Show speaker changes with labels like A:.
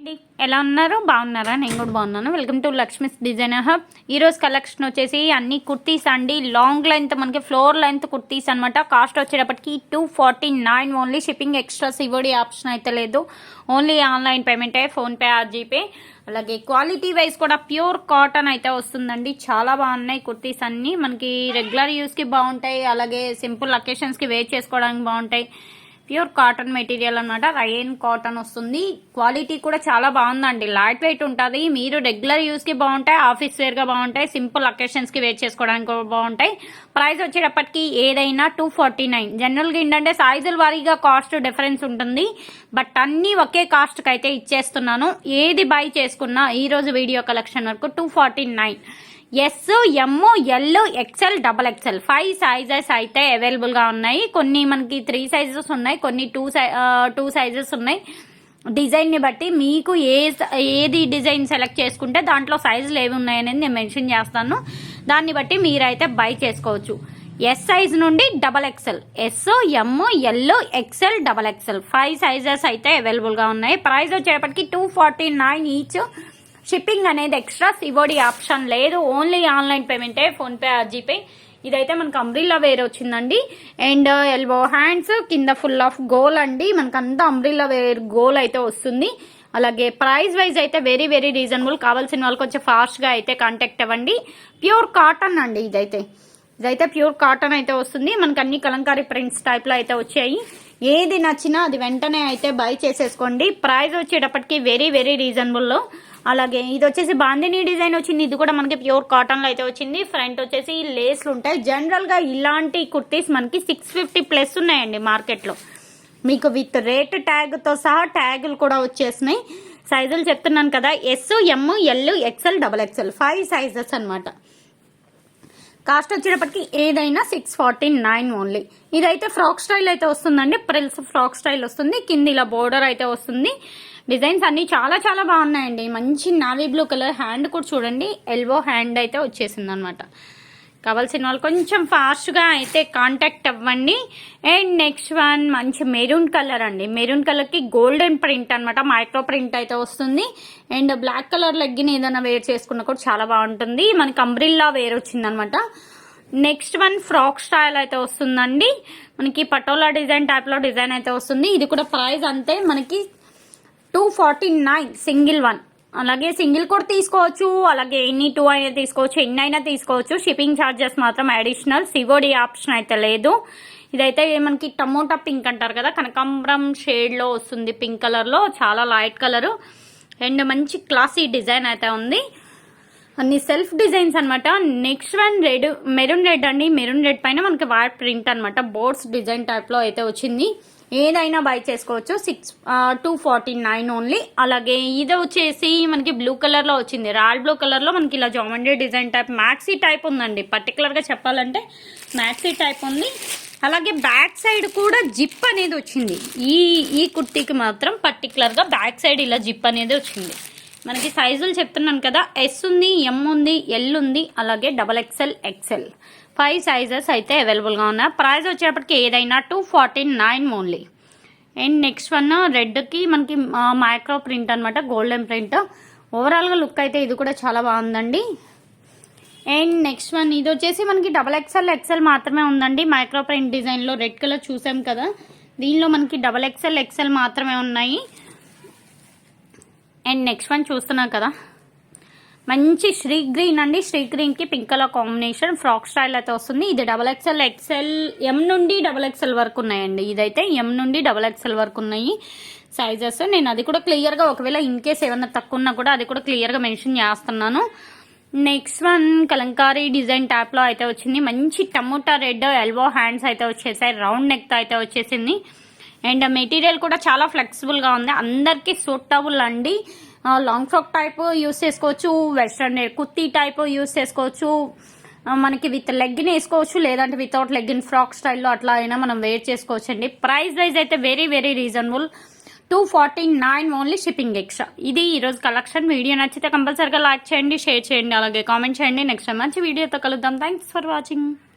A: అండి ఎలా ఉన్నారు బాగున్నారా నేను కూడా బాగున్నాను welcome to Lakshmi's designer hub ఈరోజు కలెక్షన్ వచ్చేసి అన్ని కుర్తీస్ అండి లాంగ్ లెంత్ మనకి ఫ్లోర్ లెంత్ కుర్తీస్ అనమాట కాస్ట్ వచ్చేటప్పటికి 249 only shipping extra COD option అయితే లేదు ఓన్లీ ఆన్లైన్ పేమెంటే ఫోన్పే ఆర్ జీపే అలాగే క్వాలిటీ వైజ్ కూడా ప్యూర్ కాటన్ అయితే వస్తుందండి చాలా బాగున్నాయి కుర్తీస్ అన్ని మనకి రెగ్యులర్ యూస్కి బాగుంటాయి అలాగే సింపుల్ అకేషన్స్కి వేర్ చేసుకోవడానికి బాగుంటాయి ప్యూర్ కాటన్ మెటీరియల్ అనమాట రయన్ కాటన్ వస్తుంది క్వాలిటీ కూడా చాలా బాగుందండి లైట్ వెయిట్ ఉంటుంది మీరు రెగ్యులర్ యూస్కి బాగుంటాయి ఆఫీస్ వేర్గా బాగుంటాయి సింపుల్ అకేషన్స్కి వేర్ చేసుకోవడానికి బాగుంటాయి ప్రైస్ వచ్చేటప్పటికి ఏదైనా 249 జనరల్గా ఏంటంటే సైజుల వారీగా కాస్ట్ డిఫరెన్స్ ఉంటుంది బట్ అన్నీ ఒకే కాస్ట్కి అయితే ఇచ్చేస్తున్నాను ఏది బై చేసుకున్నా ఈరోజు వీడియో కలెక్షన్ వరకు 249 S M L XL double XL 5 sizes అయితే అవైలబుల్గా ఉన్నాయి కొన్ని మనకి 3 సైజెస్ ఉన్నాయి కొన్ని 2 సైజెస్ ఉన్నాయి డిజైన్ని బట్టి మీకు ఏది డిజైన్ సెలెక్ట్ చేసుకుంటే దాంట్లో సైజులు ఏవి ఉన్నాయనేది నేను మెన్షన్ చేస్తాను దాన్ని బట్టి మీరైతే బై చేసుకోవచ్చు ఎస్ సైజ్ నుండి double XL S M L XL double XL 5 sizes అయితే అవైలబుల్గా ఉన్నాయి ప్రైస్ వచ్చేటప్పటికి 249 ఈచ్ షిప్పింగ్ అనేది ఎక్స్ట్రా సివోడి ఆప్షన్ లేదు ఓన్లీ ఆన్లైన్ పేమెంటే ఫోన్పే ఆర్ జీపే ఇదైతే మనకు అంబ్రిల్లా వేర్ వచ్చిందండి అండ్ ఎల్బో హ్యాండ్స్ కింద ఫుల్ ఆఫ్ గోల్ అండి మనకంతా అంబ్రిల్లా వేర్ గోల్ అయితే వస్తుంది అలాగే ప్రైస్ వైజ్ అయితే వెరీ వెరీ రీజనబుల్ కావాల్సిన వాళ్ళకి వచ్చి ఫాస్ట్గా అయితే కాంటాక్ట్ అవ్వండి ప్యూర్ కాటన్ అండి ఇదైతే ప్యూర్ కాటన్ అయితే వస్తుంది మనకు అన్ని కలంకారీ ప్రింట్స్ టైప్లో అయితే వచ్చాయి ఏది నచ్చినా అది వెంటనే అయితే బై చేసేసుకోండి ప్రైస్ వచ్చేటప్పటికి వెరీ వెరీ రీజనబుల్లో అలాగే ఇది వచ్చేసి బాందిని డిజైన్ వచ్చింది ఇది కూడా మనకి ప్యూర్ కాటన్లో అయితే వచ్చింది ఫ్రంట్ వచ్చేసి లేస్లు ఉంటాయి జనరల్గా ఇలాంటి కుర్తీస్ మనకి 650 ప్లస్ ఉన్నాయండి మార్కెట్లో మీకు విత్ రేట్ ట్యాగ్తో సహా ట్యాగులు కూడా వచ్చేసినాయి సైజులు చెప్తున్నాను కదా S M L XL double XL 5 sizes అనమాట కాస్ట్ వచ్చేటప్పటికి ఏదైనా 649 ఓన్లీ ఇదైతే ఫ్రాక్ స్టైల్ అయితే వస్తుందండి ప్రిల్స్ ఫ్రాక్ స్టైల్ వస్తుంది కింద ఇలా బోర్డర్ అయితే వస్తుంది డిజైన్స్ అన్ని చాలా చాలా బాగున్నాయండి మంచి నావీ బ్లూ కలర్ హ్యాండ్ కూడా చూడండి ఎల్బో హ్యాండ్ అయితే వచ్చేసింది అనమాట కావాల్సిన వాళ్ళు కొంచెం ఫాస్ట్గా అయితే కాంటాక్ట్ అవ్వండి అండ్ నెక్స్ట్ వన్ మంచి మెరూన్ కలర్ అండి మెరూన్ కలర్కి గోల్డెన్ ప్రింట్ అనమాట మైక్రో ప్రింట్ అయితే వస్తుంది అండ్ బ్లాక్ కలర్ లెగ్గిన్ ఏదైనా వేర్ చేసుకున్నా కూడా చాలా బాగుంటుంది మనకి అంబ్రిల్లా వేర్ వచ్చిందనమాట నెక్స్ట్ వన్ ఫ్రాక్ స్టైల్ అయితే వస్తుందండి మనకి పటోలా డిజైన్ టైప్లో డిజైన్ అయితే వస్తుంది ఇది కూడా ప్రైస్ అంతే మనకి 249 సింగిల్ వన్ అలాగే సింగిల్ కూడా తీసుకోవచ్చు అలాగే ఎన్ని 2 అయినా తీసుకోవచ్చు ఎన్ని అయినా తీసుకోవచ్చు షిప్పింగ్ ఛార్జెస్ మాత్రం అడిషనల్ సివోడి ఆప్షన్ అయితే లేదు ఇదైతే మనకి టమోటా పింక్ అంటారు కదా కనకాంబరం షేడ్లో వస్తుంది పింక్ కలర్లో చాలా లైట్ కలరు అండ్ మంచి క్లాసీ డిజైన్ అయితే ఉంది అన్ని సెల్ఫ్ డిజైన్స్ అనమాట నెక్స్ట్ వన్ మెరూన్ రెడ్ అండి మెరూన్ రెడ్ పైన మనకి వైట్ ప్రింట్ అనమాట బోర్డ్స్ డిజైన్ టైప్లో అయితే వచ్చింది ఏదైనా బై చేసుకోవచ్చు 249 ఓన్లీ అలాగే ఇది వచ్చేసి మనకి బ్లూ కలర్లో వచ్చింది రాయల్ బ్లూ కలర్లో మనకి ఇలా geometry design type maxi type ఉందండి పర్టికులర్గా చెప్పాలంటే మ్యాక్సీ టైప్ ఉంది అలాగే బ్యాక్ సైడ్ కూడా జిప్ అనేది వచ్చింది ఈ కుర్తీకి మాత్రం పర్టికులర్గా బ్యాక్ సైడ్ ఇలా జిప్ అనేది వచ్చింది మనకి సైజులు చెప్తున్నాను కదా ఎస్ ఉంది ఎమ్ ఉంది ఎల్ ఉంది అలాగే డబల్ ఎక్సెల్ ఎక్సెల్ 5 సైజెస్ అయితే అవైలబుల్గా ఉన్నాయి ప్రైస్ వచ్చేటప్పటికి ఏదైనా 249 ఓన్లీ అండ్ నెక్స్ట్ వన్ రెడ్కి మనకి మైక్రో ప్రింట్ అనమాట గోల్డెన్ ప్రింట్ ఓవరాల్గా లుక్ అయితే ఇది కూడా చాలా బాగుందండి అండ్ నెక్స్ట్ వన్ ఇది వచ్చేసి మనకి డబల్ ఎక్సెల్ ఎక్సెల్ మాత్రమే ఉందండి మైక్రో ప్రింట్ డిజైన్లో రెడ్ కలర్ చూసాం కదా దీనిలో మనకి డబల్ ఎక్సెల్ ఎక్సెల్ మాత్రమే ఉన్నాయి అండ్ నెక్స్ట్ వన్ చూస్తున్నాం కదా మంచి శ్రీ గ్రీన్ అండి శ్రీ గ్రీన్కి pink colour combination frock style అయితే వస్తుంది ఇది డబల్ ఎక్సెల్ ఎక్సెల్ ఎమ్ నుండి డబల్ ఎక్సెల్ వరకు ఉన్నాయండి ఇదైతే ఎమ్ నుండి డబల్ ఎక్సెల్ వరకు ఉన్నాయి సైజెస్ నేను అది కూడా క్లియర్గా ఒకవేళ ఇన్ కేస్ ఏమన్నా తక్కువ ఉన్నా కూడా అది కూడా క్లియర్గా మెన్షన్ చేస్తున్నాను నెక్స్ట్ వన్ కలంకారీ డిజైన్ టైప్లో అయితే వచ్చింది మంచి టమోటా రెడ్ ఎల్బో హ్యాండ్స్ అయితే వచ్చేసాయి రౌండ్ నెక్ అయితే వచ్చేసింది అండ్ మెటీరియల్ కూడా చాలా ఫ్లెక్సిబుల్గా ఉంది అందరికీ సూటబుల్ అండి లాంగ్ ఫ్రాక్ టైప్ యూస్ చేసుకోవచ్చు వెస్ట్రన్ కుర్తీ టైప్ యూస్ చేసుకోవచ్చు మనకి విత్ లెగ్గిన్ వేసుకోవచ్చు లేదంటే వితౌట్ లెగ్గిన్ ఫ్రాక్ స్టైల్లో అట్లా అయినా మనం వేర్ చేసుకోవచ్చు అండి ప్రైస్ వైజ్ అయితే very very reasonable 249 only shipping extra ఇది ఈరోజు కలెక్షన్ వీడియో నచ్చితే కంపల్సరీగా లైక్ చేయండి షేర్ చేయండి అలాగే కామెంట్ చేయండి నెక్స్ట్ మంచి వీడియోతో కలుద్దాం థ్యాంక్స్ ఫర్ వాచింగ్